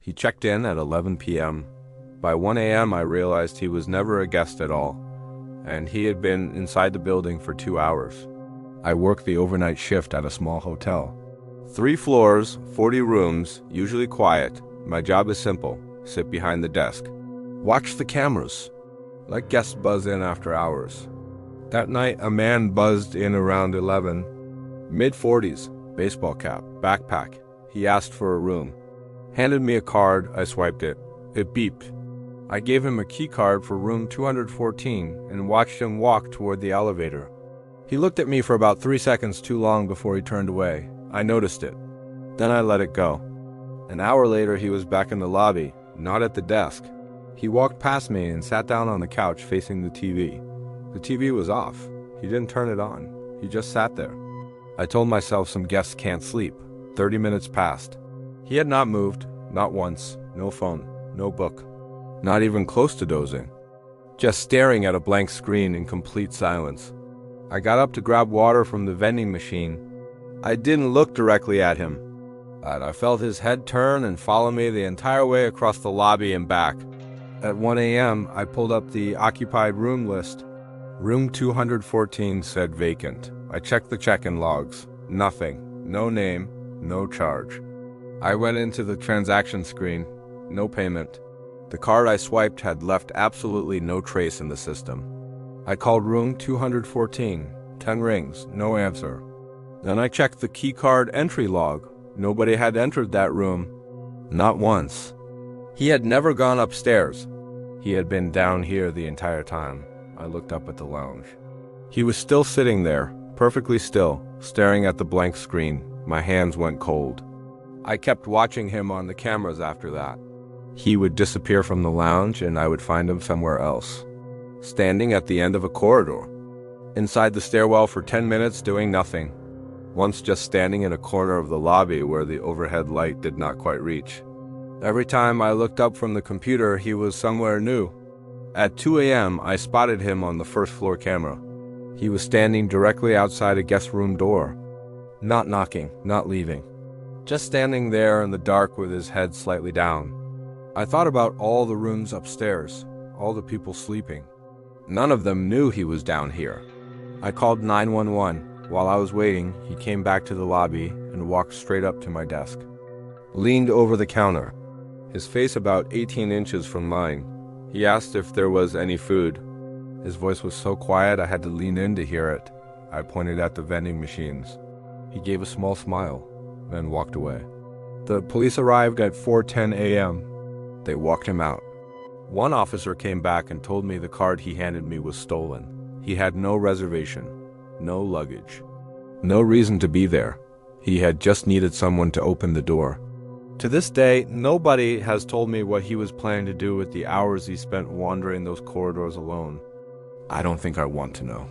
He checked in at 11 p.m. By 1 a.m. I realized he was never a guest at all, and he had been inside the building for 2 hours. I worked the overnight shift at a small hotel. 3 floors, 40 rooms, usually quiet. My job is simple: sit behind the desk. Watch the cameras. Let guests buzz in after hours. That night, a man buzzed in around 11. Mid-40s, baseball cap, backpack. He asked for a room. Handed me a card, I swiped it. It beeped. I gave him a key card for room 214 and watched him walk toward the elevator. He looked at me for about 3 seconds too long before he turned away. I noticed it. Then I let it go. An hour later, he was back in the lobby, not at the desk. He walked past me and sat down on the couch facing the TV. The TV was off. He didn't turn it on. He just sat there. I told myself some guests can't sleep. 30 minutes passed. He had not moved, not once. No phone, no book. Not even close to dozing. Just staring at a blank screen in complete silence. I got up to grab water from the vending machine. I didn't look directly at him, but I felt his head turn and follow me the entire way across the lobby and back. At 1 a.m., I pulled up the occupied room list. Room 214 said vacant. I checked the check-in logs. Nothing. No name. No charge. I went into the transaction screen. No payment. The card I swiped had left absolutely no trace in the system. I called room 214. 10 rings. No answer. Then I checked the key card entry log. Nobody had entered that room. Not once. He had never gone upstairs. He had been down here the entire time. I looked up at the lounge. He was still sitting there, perfectly still, staring at the blank screen. My hands went cold. I kept watching him on the cameras after that. He would disappear from the lounge and I would find him somewhere else. Standing at the end of a corridor. Inside the stairwell for 10 minutes doing nothing. Once just standing in a corner of the lobby where the overhead light did not quite reach. Every time I looked up from the computer, he was somewhere new. At 2 a.m., I spotted him on the first floor camera. He was standing directly outside a guest room door. Not knocking, not leaving. Just standing there in the dark with his head slightly down. I thought about all the rooms upstairs, all the people sleeping. None of them knew he was down here. I called 911. While I was waiting, he came back to the lobby and walked straight up to my desk. Leaned over the counter, his face about 18 inches from mine. He asked if there was any food. His voice was so quiet I had to lean in to hear it. I pointed at the vending machines. He gave a small smile, then walked away. The police arrived at 4:10 a.m. They walked him out. One officer came back and told me the card he handed me was stolen. He had no reservation, no luggage, no reason to be there. He had just needed someone to open the door. To this day, nobody has told me what he was planning to do with the hours he spent wandering those corridors alone. I don't think I want to know.